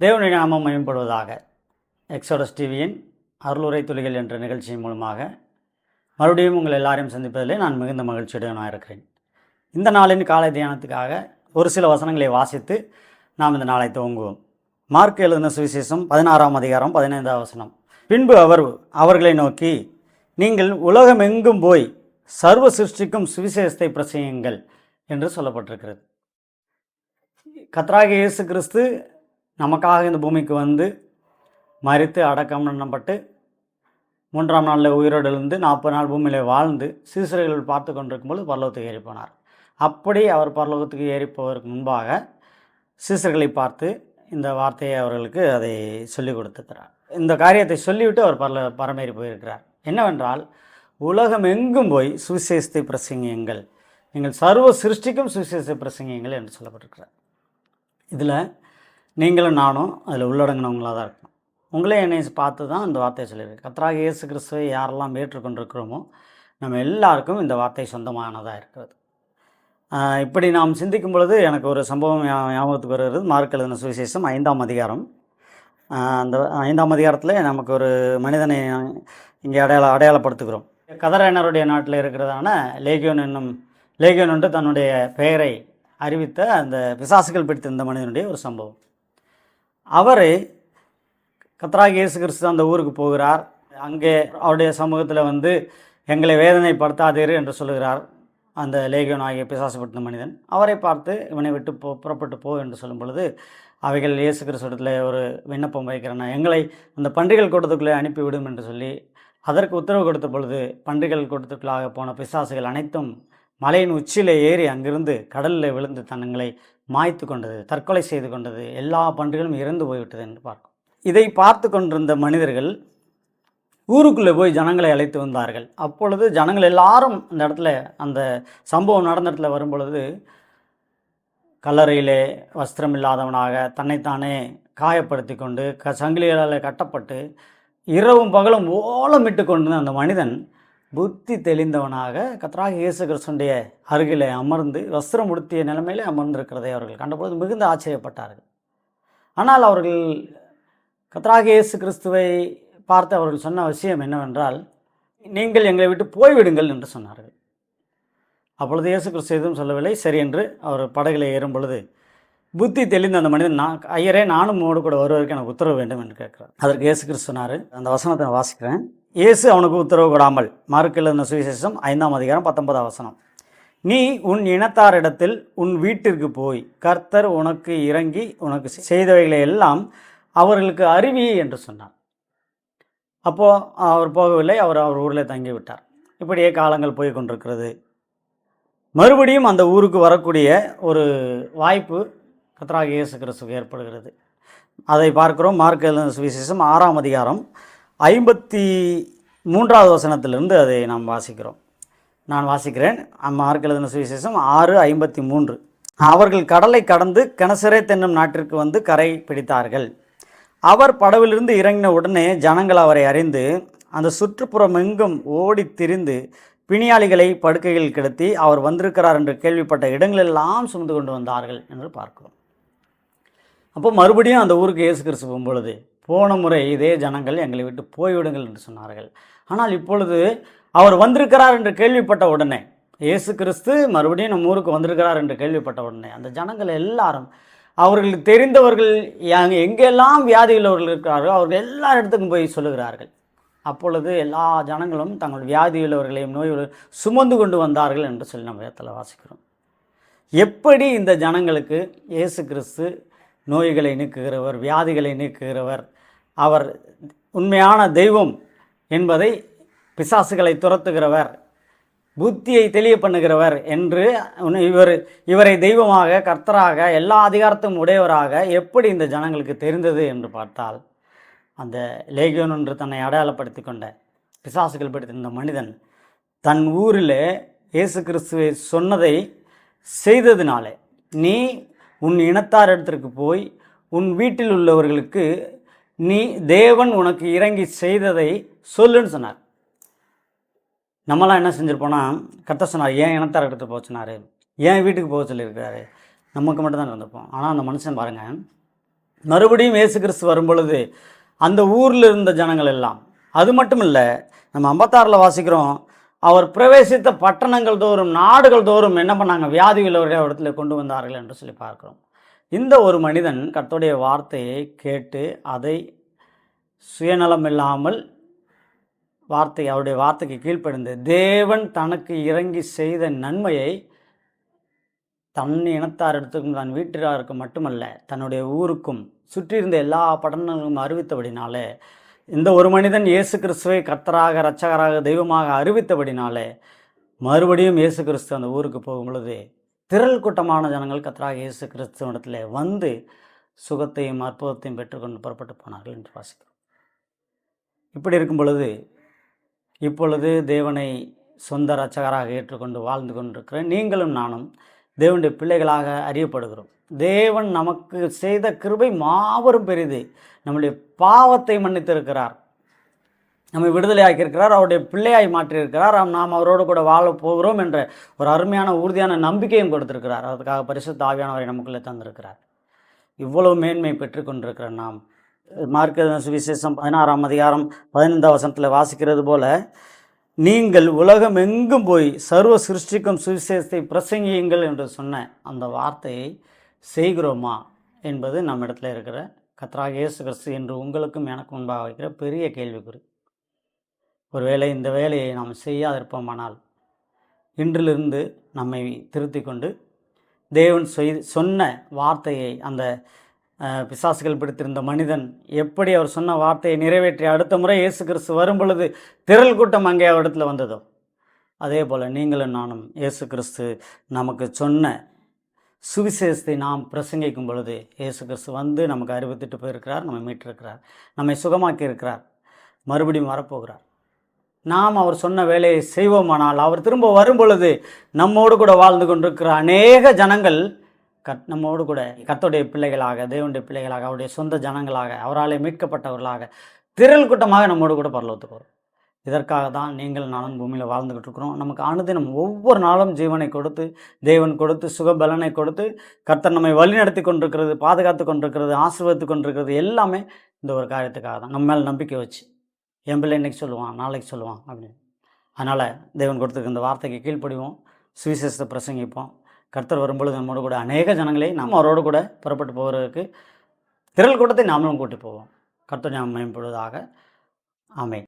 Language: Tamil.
தேவனுடைய நாமம் மேம்படுவதாக. எக்ஸோடஸ் டிவியின் அருளுரை துளிகள் என்ற நிகழ்ச்சியின் மூலமாக மறுபடியும் உங்கள் எல்லாரையும் சந்திப்பதிலே நான் மிகுந்த மகிழ்ச்சியுடனாக இருக்கிறேன். இந்த நாளின் காலை தியானத்துக்காக ஒரு சில வசனங்களை வாசித்து நாம் இந்த நாளை துவங்குவோம். மார்க் எழுதின சுவிசேஷம் 16ஆம் அதிகாரம் 15ஆம் வசனம். பின்பு அவர்களை நோக்கி, நீங்கள் உலகமெங்கும் போய் சர்வ சிருஷ்டிக்கும் சுவிசேஷத்தை பிரசங்கியுங்கள் என்று சொல்லப்பட்டிருக்கிறது. கர்த்தராகிய இயேசு கிறிஸ்து நமக்காக இந்த பூமிக்கு வந்து மரித்து அடக்கம் பண்ணப்பட்டு 3ஆம் நாளில் உயிரோடு எழுந்து 40 நாள் பூமியில் வாழ்ந்து சீசர்கள் பார்த்து கொண்டிருக்கும்போது பரலோகத்துக்கு ஏறி போனார். அப்படி அவர் பரலோகத்துக்கு ஏறி போவதற்கு முன்பாக சீசர்களை பார்த்து இந்த வார்த்தையை அவர்களுக்கு அதை சொல்லிக் கொடுத்துக்கிறார். இந்த காரியத்தை சொல்லிவிட்டு அவர் பரமேறி போயிருக்கிறார். என்னவென்றால், உலகம் எங்கும் போய் சுவிசேஷத்தை பிரசங்கியுங்கள், நீங்கள் சர்வ சிருஷ்டிக்கும் சுவிசேஷத்தை பிரசங்கியுங்கள் என்று சொல்லப்பட்டிருக்கிறார். இதில் நீங்களும் நானும் அதில் உள்ளடங்கினவங்களாக தான் இருக்கணும். உங்களே என்னை பார்த்து தான் இந்த வார்த்தையை சொல்லியிருக்கு. கர்த்தராகிய இயேசு கிறிஸ்துவை யாரெல்லாம் ஏற்றுக்கொண்டிருக்கிறோமோ நம்ம எல்லாருக்கும் இந்த வார்த்தை சொந்தமானதாக இருக்கிறது. இப்படி நாம் சிந்திக்கும் பொழுது எனக்கு ஒரு சம்பவம் ஞாபகத்துக்கு வருகிறது. மார்க் எழுதின சுவிசேஷம் 5ஆம் அதிகாரம். அந்த 5ஆம் அதிகாரத்தில் நமக்கு ஒரு மனிதனை இங்கே அடையாளப்படுத்துகிறோம். கதரேனருடைய நாட்டில் இருக்கிறதான லேகியோன் என்று தன்னுடைய பெயரை அறிவித்த அந்த பிசாசுகள் பிடித்திருந்த மனிதனுடைய ஒரு சம்பவம். அவர் கர்த்தராகிய இயேசு கிறிஸ்து அந்த ஊருக்கு போகிறார். அங்கே அவருடைய சமூகத்தில் வந்து எங்களை வேதனைப்படுத்தாதீர் என்று சொல்லுகிறார் அந்த லேகியோன் ஆகிய பிசாசுபடுத்த மனிதன். அவரை பார்த்து இவனை விட்டு புறப்பட்டு போ என்று சொல்லும் பொழுது அவைகள் இயேசு கிறிஸ்துவிடத்தில் ஒரு விண்ணப்பம் வைக்கிறேன்னா, எங்களை அந்த பன்றிகள் கூட்டத்துக்குள்ளே அனுப்பிவிடும் என்று சொல்லி அதற்கு உத்தரவு கொடுத்த பொழுது பன்றிகள் கூட்டத்துக்குள்ளாக போன பிசாசுகள் அனைத்தும் மலையின் உச்சியில் ஏறி அங்கிருந்து கடலில் விழுந்து தங்களை மாய்த்து கொண்டது, தற்கொலை செய்து கொண்டது, எல்லா பன்றிகளும் இறந்து போய்விட்டது என்று பார்க்கும். இதை பார்த்து கொண்டிருந்த மனிதர்கள் ஊருக்குள்ளே போய் ஜனங்களை அழைத்து வந்தார்கள். அப்பொழுது ஜனங்கள் எல்லாரும் அந்த இடத்துல, அந்த சம்பவம் நடந்த இடத்துல வரும்பொழுது, கல்லறையிலே வஸ்திரம் இல்லாதவனாக தன்னைத்தானே காயப்படுத்தி கொண்டு சங்கிலிகளால் கட்டப்பட்டு இரவும் பகலும் ஓலமிட்டு கொண்டு அந்த மனிதன் புத்தி தெளிந்தவனாக கர்த்தராகிய இயேசு கிறிஸ்துடைய அருகில் அமர்ந்து வஸ்திரம் உடுத்திய நிலைமையிலே அமர்ந்திருக்கிறதை அவர்கள் கண்டபொழுது மிகுந்த ஆச்சரியப்பட்டார்கள். ஆனால் அவர்கள் கர்த்தராகிய இயேசு கிறிஸ்துவை பார்த்து அவர்கள் சொன்ன விஷயம் என்னவென்றால், நீங்கள் எங்களை விட்டு போய்விடுங்கள் என்று சொன்னார்கள். அப்பொழுது இயேசு கிறிஸ்து எதுவும் சொல்லவில்லை. சரி என்று அவர் படகில் ஏறும் பொழுது புத்தி தெளிந்த அந்த மனிதன், ஐயரே, நானும் உங்களோடு கூட வருவதற்கு எனக்கு உத்தரவு வேண்டும் என்று கேட்கிறார். அதற்கு இயேசு கிறிஸ்து சொன்னார். அந்த வசனத்தை நான் வாசிக்கிறேன். இயேசு அவனுக்கு உத்தரவு கொடாமல், மார்க் எழுதின சுவிசேஷம் 5ஆம் அதிகாரம் 19ஆம் வசனம். நீ உன் இனத்தாரிடத்தில் உன் வீட்டிற்கு போய் கர்த்தர் உனக்கு இறங்கி உனக்கு செய்தவைகளை எல்லாம் அவர்களுக்கு அறிவி என்று சொன்னார். அப்போது அவர் போகவில்லை. அவர் ஊரில் தங்கிவிட்டார். இப்படியே காலங்கள் போய் கொண்டிருக்கிறது. மறுபடியும் அந்த ஊருக்கு வரக்கூடிய ஒரு வாய்ப்பு கர்த்தராகிய இயேசு கிறிஸ்துவுக்கு ஏற்படுகிறது. அதை பார்க்கிறோம். மார்க் எழுதின சுவிசேஷம் 6ஆம் அதிகாரம் 53ஆவது வசனத்திலிருந்து அதை நாம் வாசிக்கிறோம். நான் வாசிக்கிறேன். மார்க் எழுதின சுவிசேஷம் 6:53. அவர்கள் கடலை கடந்து கெனசரேத் என்னும் நாட்டிற்கு வந்து கரை பிடித்தார்கள். அவர் படவிலிருந்து இறங்கின உடனே ஜனங்கள் அவரை அறிந்து அந்த சுற்றுப்புறம் எங்கும் ஓடி திரிந்து பிணியாளிகளை படுக்கையில் கிடத்தி அவர் வந்திருக்கிறார் என்று கேள்விப்பட்ட இடங்களெல்லாம் சுமந்து கொண்டு வந்தார்கள் என்று பார்க்கிறோம். அப்போ மறுபடியும் அந்த ஊருக்கு இயேசு கிறிஸ்து போகும்பொழுது, போன முறை இதே ஜனங்கள் எங்களை விட்டு போய்விடுங்கள் என்று சொன்னார்கள். ஆனால் இப்பொழுது அவர் வந்திருக்கிறார் என்று கேள்விப்பட்ட உடனே, இயேசு கிறிஸ்து மறுபடியும் நம்ம ஊருக்கு வந்திருக்கிறார் என்று கேள்விப்பட்ட உடனே அந்த ஜனங்கள் எல்லாரும் அவர்களுக்கு தெரிந்தவர்கள் எங்கெல்லாம் வியாதி உள்ளவர்கள் இருக்கிறார்களோ அவர்கள் எல்லா இடத்துக்கும் போய் சொல்லுகிறார்கள். அப்பொழுது எல்லா ஜனங்களும் தங்கள் வியாதி உள்ளவர்களையும் நோய் சுமந்து கொண்டு வந்தார்கள் என்று சொல்லி நம்ம இடத்துல வாசிக்கிறோம். எப்படி இந்த ஜனங்களுக்கு இயேசு கிறிஸ்து நோய்களை நீக்குகிறவர், வியாதிகளை நீக்குகிறவர், அவர் உண்மையான தெய்வம் என்பதை, பிசாசுகளை துரத்துகிறவர், புத்தியை தெளிய பண்ணுகிறவர் என்று இவரை தெய்வமாக, கர்த்தராக, எல்லா அதிகாரத்தும் உடையவராக எப்படி இந்த ஜனங்களுக்கு தெரிந்தது என்று பார்த்தால், அந்த லேகியோன் என்று தன்னை அடையாளப்படுத்தி கொண்ட பிசாசுகள் படுத்திருந்த மனிதன் தன் ஊரில் இயேசு கிறிஸ்துவை சொன்னதை செய்ததினாலே, நீ உன் இனத்தார் இடத்திற்கு போய் உன் வீட்டில் உள்ளவர்களுக்கு நீ தேவன் உனக்கு இறங்கி செய்ததை சொல்லுன்னு சொன்னார். நம்மளாம் என்ன செஞ்சுருப்போன்னா, கர்த்தர் சொன்னார், ஏன் இனத்தார் இடத்துக்கு போக சொன்னார், ஏன் வீட்டுக்கு போக சொல்லியிருக்கிறாரு, நமக்கு மட்டும்தான் இருந்திருப்போம். ஆனால் அந்த மனுஷன் பாருங்கள், மறுபடியும் இயேசு கிறிஸ்து வரும் பொழுது அந்த ஊரில் இருந்த ஜனங்கள் எல்லாம், அது மட்டும் இல்லை, நம்ம 56 வாசிக்கிறோம், அவர் பிரவேசித்த பட்டணங்கள் தோறும் நாடுகள் தோறும் என்ன பண்ணாங்க, வியாதி உள்ளவருடைய இடத்துல கொண்டு வந்தார்கள் என்று சொல்லி பார்க்கிறோம். இந்த ஒரு மனிதன் கர்த்தருடைய வார்த்தையை கேட்டு அதை சுயநலம் இல்லாமல் அவருடைய வார்த்தைக்கு கீழ்ப்படிந்து தேவன் தனக்கு இறங்கி செய்த நன்மையை தன் இனத்தார் இடத்துக்கும் தன் வீட்டினருக்கு மட்டுமல்ல தன்னுடைய ஊருக்கும் சுற்றி இருந்த எல்லா பட்டணங்களும் அறிவித்தபடினாலே, இந்த ஒரு மனிதன் இயேசு கிறிஸ்துவை கர்த்தராக இரட்சகராக தெய்வமாக அறிவித்தபடினாலே மறுபடியும் இயேசு கிறிஸ்து அந்த ஊருக்கு போகும் பொழுது திரள் கூட்டமான ஜனங்கள் கர்த்தராக இயேசு கிறிஸ்துவிடத்தில் வந்து சுகத்தையும் அற்புதத்தையும் பெற்றுக்கொண்டு புறப்பட்டு போனார்கள் என்று வாசிக்கிறோம். இப்படி இருக்கும் பொழுது இப்பொழுது தேவனை சொந்த இரட்சகராக ஏற்றுக்கொண்டு வாழ்ந்து கொண்டிருக்கிற நீங்களும் நானும் தேவனுடைய பிள்ளைகளாக அறியப்படுகிறோம். தேவன் நமக்கு செய்த கிருபை மாபெரும் பெரிது. நம்முடைய பாவத்தை மன்னித்திருக்கிறார், நம்மை விடுதலை ஆக்கியிருக்கிறார், அவருடைய பிள்ளையாய் மாற்றியிருக்கிறார், நாம் அவரோடு கூட வாழ போகிறோம் என்ற ஒரு அருமையான உறுதியான நம்பிக்கையும் கொடுத்திருக்கிறார். அதுக்காக பரிசுத்த ஆவியானவரை நமக்குள்ளே தந்திருக்கிறார். இவ்வளவு மேன்மை பெற்றுக்கொண்டிருக்கிற நாம் மார்க்கு சுவிசேஷம் 16ஆம் அதிகாரம் 15ஆம் வசனத்தில் வாசிக்கிறது போல, நீங்கள் உலகம் எங்கும் போய் சர்வ சிருஷ்டிக்கும் சுவிசேஷத்தை பிரசங்கியுங்கள் என்று சொன்ன அந்த வார்த்தையை செய்கிறோமா என்பது நம்ம இடத்துல இருக்கிற கர்த்தராகிய இயேசு கிறிஸ்து என்று உங்களுக்கும் எனக்கு முன்பாக வைக்கிற பெரிய கேள்விக்குறி. ஒருவேளை இந்த வேலையை நாம் செய்யாதிருப்போமானால் இன்றிலிருந்து நம்மை திருத்தி கொண்டு தேவன் சொன்ன வார்த்தையை, அந்த பிசாசுகள் பிடித்திருந்த மனிதன் எப்படி அவர் சொன்ன வார்த்தையை நிறைவேற்றி அடுத்த முறை இயேசு கிறிஸ்து வரும் பொழுது திரள் கூட்டம் அங்கே இடத்துல வந்ததோ, அதே போல் நீங்களும் நானும் இயேசு கிறிஸ்து நமக்கு சொன்ன சுவிசேஷத்தை நாம் பிரசங்கிக்கும் பொழுது இயேசு கிறிஸ்து வந்து நமக்கு அறிவித்துட்டு போயிருக்கிறார், நம்மை மீட்டிருக்கிறார், நம்மை சுகமாக்கி இருக்கிறார், மறுபடியும் வரப்போகிறார். நாம் அவர் சொன்ன வேலையை செய்வோமானால் அவர் திரும்ப வரும் பொழுது நம்மோடு கூட வாழ்ந்து கொண்டிருக்கிற அநேக ஜனங்கள் நம்மோடு கூட கர்த்தருடைய பிள்ளைகளாக, தேவனுடைய பிள்ளைகளாக, அவருடைய சொந்த ஜனங்களாக, அவராலே மீட்கப்பட்டவர்களாக திரள் கூட்டமாக நம்மோடு கூட பரலோகத்துக்கு வரும். இதற்காக தான் நீங்கள் நானும் பூமியில் வாழ்ந்துக்கிட்டு இருக்கிறோம். நமக்கு அனுதினம் ஒவ்வொரு நாளும் ஜீவனை கொடுத்து, தேவன் கொடுத்து, சுகபலனை கொடுத்து, கர்த்தர் நம்மை வழிநடத்தி கொண்டிருக்கிறது, பாதுகாத்து கொண்டிருக்கிறது, ஆசீர்வதித்து கொண்டிருக்கிறது எல்லாமே இந்த ஒரு காரியத்துக்காக தான். நம்ம மேலே நம்பிக்கை வச்சு, என் பிள்ளை இன்றைக்கி சொல்லுவான், நாளைக்கு சொல்லுவான் அப்படின்னு. அதனால் தேவன் கொடுத்துருக்க இந்த வார்த்தைக்கு கீழ்ப்படிவோம், சுவிசேஷத்தை பிரசங்கிப்போம். கர்த்தர் வரும்பொழுது நம்மோடு கூட அநேக ஜனங்களை நாம் அவரோடு கூட புறப்பட்டு போகிறதுக்கு திரள் கூட்டத்தை நாமளும் கூட்டி போவோம். கர்த்தர் ஞாபகம் மேம்படுவதாக. ஆமென்.